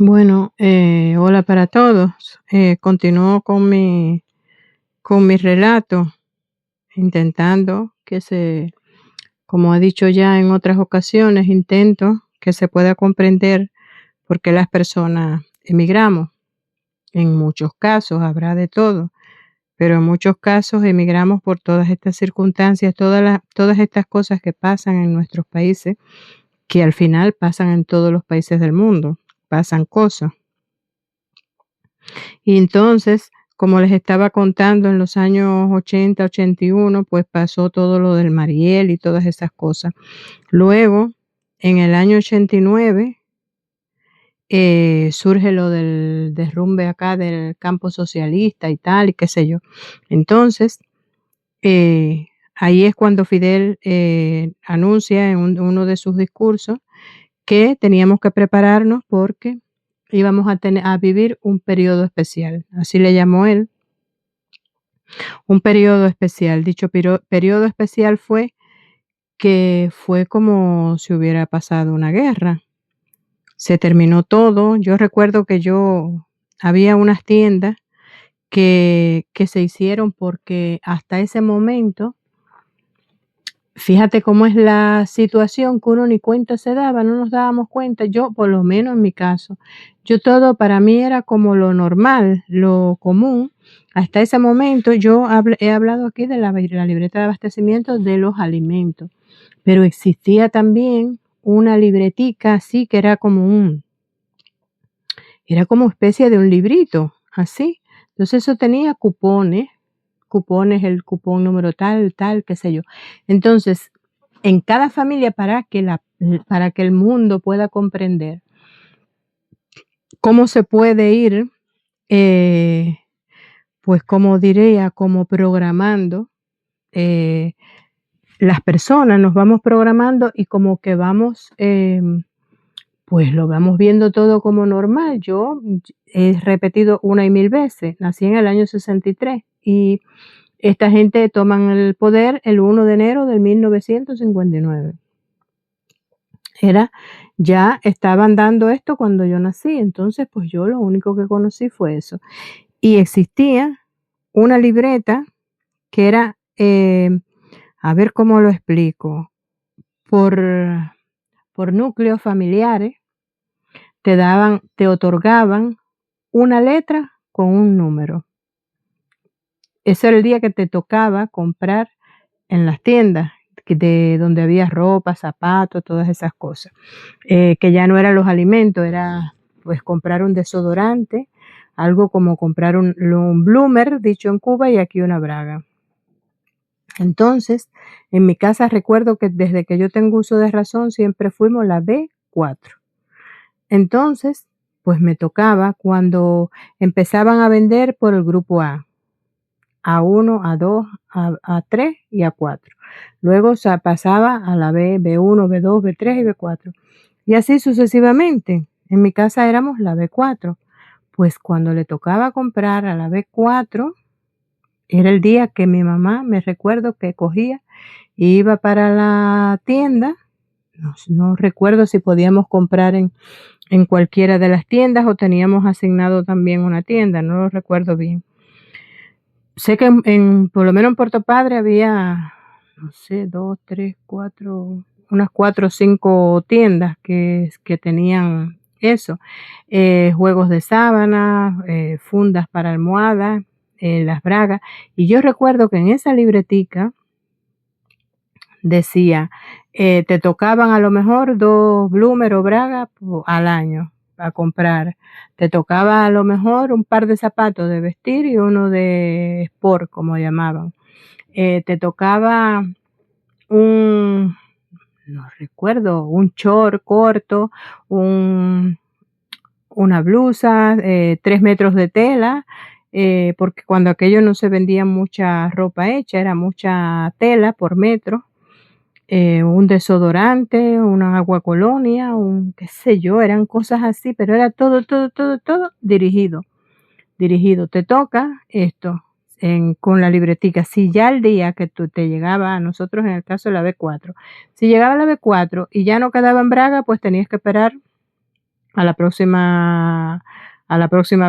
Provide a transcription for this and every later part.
Bueno, hola para todos. Continúo con mi relato, intentando como he dicho ya en otras ocasiones, intento que se pueda comprender por qué las personas emigramos. En muchos casos habrá de todo, pero en muchos casos emigramos por todas estas circunstancias, todas estas cosas que pasan en nuestros países, que al final pasan en todos los países del mundo, pasan cosas. Y entonces, como les estaba contando, en los años 80, 81, pues pasó todo lo del Mariel y todas esas cosas. Luego, en el año 89, surge lo del derrumbe acá del campo socialista y tal, y qué sé yo. Entonces, ahí es cuando Fidel anuncia en uno de sus discursos que teníamos que prepararnos porque íbamos a vivir un periodo especial, así le llamó él, un periodo especial. Dicho periodo especial fue como si hubiera pasado una guerra. Se terminó todo. Yo recuerdo que había unas tiendas que se hicieron porque hasta ese momento, fíjate cómo es la situación, que uno ni cuenta se daba, no nos dábamos cuenta. Yo, por lo menos en mi caso, yo todo para mí era como lo normal, lo común. Hasta ese momento he hablado aquí de la libreta de abastecimiento de los alimentos, pero existía también una libretica así que era como especie de un librito, así. Entonces eso tenía cupones, el cupón número tal, tal, qué sé yo. Entonces, en cada familia, para que el mundo pueda comprender cómo se puede ir, eh, pues como diría, como programando, eh, las personas nos vamos programando y como que vamos, pues lo vamos viendo todo como normal. Yo he repetido una y mil veces, nací en el año 63 y esta gente toman el poder el 1 de enero del 1959. Ya estaban dando esto cuando yo nací, entonces pues yo lo único que conocí fue eso. Y existía una libreta que era, a ver cómo lo explico, por, por núcleos familiares, te otorgaban una letra con un número. Ese era el día que te tocaba comprar en las tiendas, de donde había ropa, zapatos, todas esas cosas. Que ya no eran los alimentos, era pues comprar un desodorante, algo como comprar un bloomer, dicho en Cuba, y aquí una braga. Entonces, en mi casa recuerdo que desde que yo tengo uso de razón siempre fuimos la B4. Entonces, pues me tocaba cuando empezaban a vender por el grupo A1, A2, A3 y A4. Luego se pasaba a la B1, B2, B3 y B4. Y así sucesivamente. En mi casa éramos la B4. Pues cuando le tocaba comprar a la B4, era el día que mi mamá, me recuerdo que cogía y iba para la tienda. No recuerdo si podíamos comprar en cualquiera de las tiendas o teníamos asignado también una tienda, no lo recuerdo bien. Sé que por lo menos en Puerto Padre había, no sé, 2, 3, 4, unas 4 o 5 tiendas que tenían eso, juegos de sábana, fundas para almohadas, las bragas. Y yo recuerdo que en esa libretica decía, te tocaban a lo mejor 2 bloomer o bragas al año a comprar. Te tocaba a lo mejor un par de zapatos de vestir y uno de sport, como llamaban. Te tocaba un, no recuerdo, un short corto, una blusa, 3 metros de tela, porque cuando aquello no se vendía mucha ropa hecha, era mucha tela por metro, un desodorante, una agua colonia, qué sé yo, eran cosas así, pero era todo, todo, todo, todo dirigido. Te toca esto con la libretica. Si ya el día que tú te llegaba, a nosotros en el caso de la B4, si llegaba la B4 y ya no quedaba en braga, pues tenías que esperar a la próxima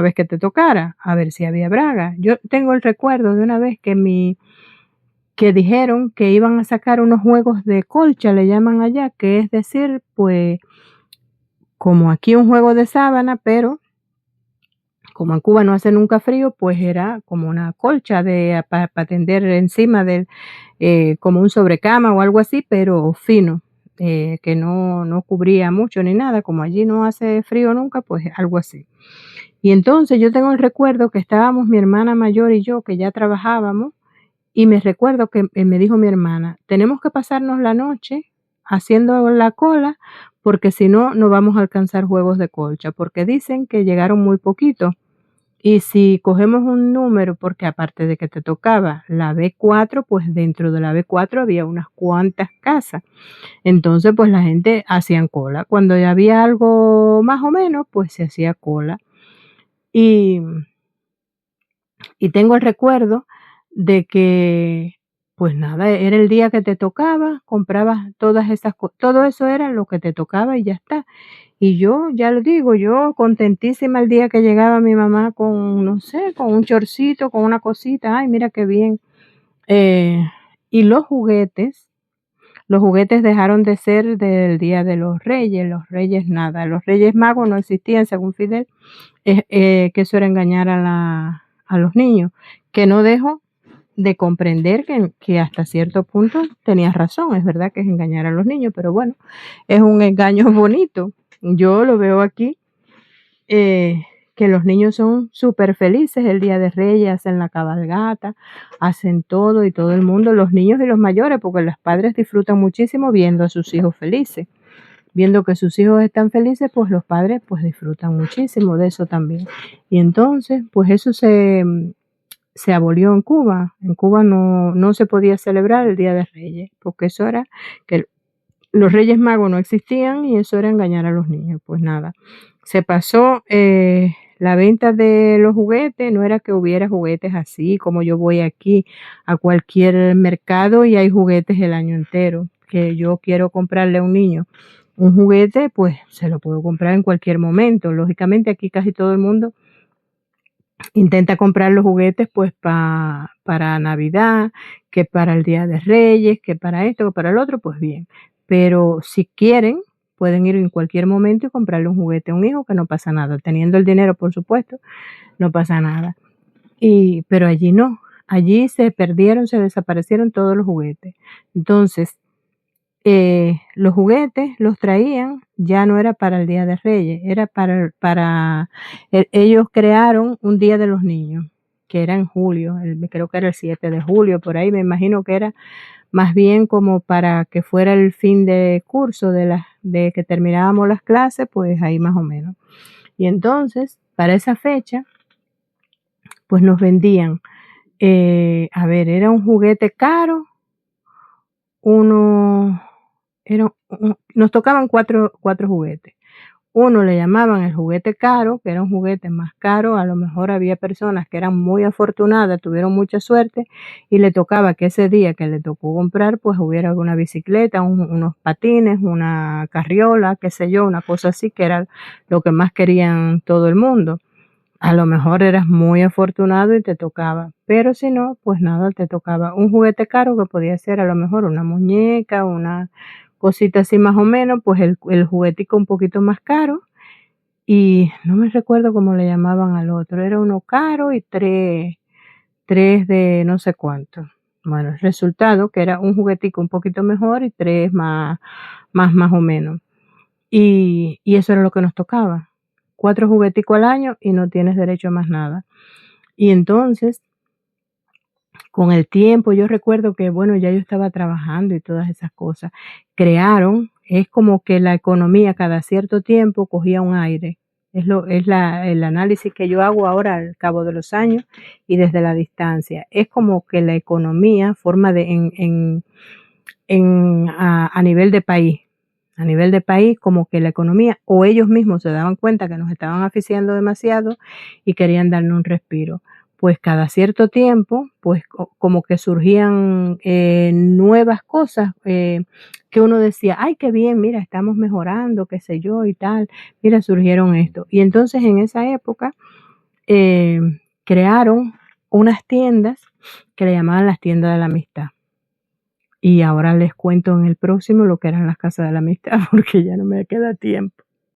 vez que te tocara, a ver si había braga. Yo tengo el recuerdo de una vez que dijeron que iban a sacar unos juegos de colcha, le llaman allá, que es decir, pues, como aquí un juego de sábana, pero como en Cuba no hace nunca frío, pues era como una colcha de para tender encima del, como un sobrecama o algo así, pero fino, que no cubría mucho ni nada, como allí no hace frío nunca, pues algo así. Y entonces yo tengo el recuerdo que estábamos mi hermana mayor y yo, que ya trabajábamos, y me recuerdo que, me dijo mi hermana: "Tenemos que pasarnos la noche haciendo la cola, porque si no, no vamos a alcanzar juegos de colcha", porque dicen que llegaron muy poquitos. Y si cogemos un número, porque aparte de que te tocaba la B4, pues dentro de la B4 había unas cuantas casas. Entonces, pues la gente hacían cola. Cuando ya había algo más o menos, pues se hacía cola. Y y tengo el recuerdo de que, pues nada, era el día que te tocaba, comprabas todas esas todo eso era lo que te tocaba y ya está. Y yo, ya lo digo, yo contentísima el día que llegaba mi mamá con, no sé, con un chorcito, con una cosita, ay, mira qué bien. Eh, y los juguetes dejaron de ser del Día de los Reyes nada, los Reyes Magos no existían según Fidel, que eso era engañar a los niños, que no dejo de comprender que hasta cierto punto tenías razón, es verdad que es engañar a los niños, pero bueno, es un engaño bonito. Yo lo veo aquí, eh, que los niños son súper felices el Día de Reyes, hacen la cabalgata, hacen todo y todo el mundo, los niños y los mayores, porque los padres disfrutan muchísimo viendo a sus hijos felices. Viendo que sus hijos están felices, pues los padres pues disfrutan muchísimo de eso también. Y entonces, pues eso se abolió en Cuba. En Cuba no se podía celebrar el Día de Reyes, porque eso era que los Reyes Magos no existían y eso era engañar a los niños. Pues nada, se pasó, la venta de los juguetes, no era que hubiera juguetes así como yo voy aquí a cualquier mercado y hay juguetes el año entero, que yo quiero comprarle a un niño un juguete, pues se lo puedo comprar en cualquier momento. Lógicamente aquí casi todo el mundo intenta comprar los juguetes pues para Navidad, que para el Día de Reyes, que para esto, que para el otro, pues bien. Pero si quieren, pueden ir en cualquier momento y comprarle un juguete a un hijo, que no pasa nada. Teniendo el dinero, por supuesto, no pasa nada. Pero allí no, allí se perdieron, se desaparecieron todos los juguetes. Entonces, los juguetes los traían, ya no era para el Día de Reyes, era ellos crearon un Día de los Niños, que era en julio, creo que era el 7 de julio, por ahí me imagino que era más bien como para que fuera el fin de curso de que terminábamos las clases, pues ahí más o menos. Y entonces, para esa fecha, pues nos vendían, a ver, era un juguete caro, uno era nos tocaban cuatro juguetes. Uno le llamaban el juguete caro, que era un juguete más caro, a lo mejor había personas que eran muy afortunadas, tuvieron mucha suerte y le tocaba que ese día que le tocó comprar, pues hubiera alguna bicicleta, unos patines, una carriola, qué sé yo, una cosa así, que era lo que más querían todo el mundo. A lo mejor eras muy afortunado y te tocaba, pero si no, pues nada, te tocaba un juguete caro que podía ser a lo mejor una muñeca, una cosita así más o menos, pues el juguetico un poquito más caro y no me recuerdo cómo le llamaban al otro, era uno caro y tres de no sé cuánto. Bueno, el resultado que era un juguetico un poquito mejor y tres más o menos. Y eso era lo que nos tocaba. 4 jugueticos al año y no tienes derecho a más nada. Y entonces, con el tiempo, yo recuerdo que, bueno, ya yo estaba trabajando y todas esas cosas. Crearon, es como que la economía cada cierto tiempo cogía un aire. El análisis que yo hago ahora al cabo de los años y desde la distancia. Es como que la economía forma de a nivel de país. A nivel de país, como que la economía o ellos mismos se daban cuenta que nos estaban asfixiando demasiado y querían darnos un respiro. pues cada cierto tiempo, pues como que surgían nuevas cosas que uno decía, ay, qué bien, mira, estamos mejorando, qué sé yo y tal, mira, surgieron esto. Y entonces en esa época eh, crearon unas tiendas que le llamaban las tiendas de la amistad. Y ahora les cuento en el próximo lo que eran las casas de la amistad, porque ya no me queda tiempo.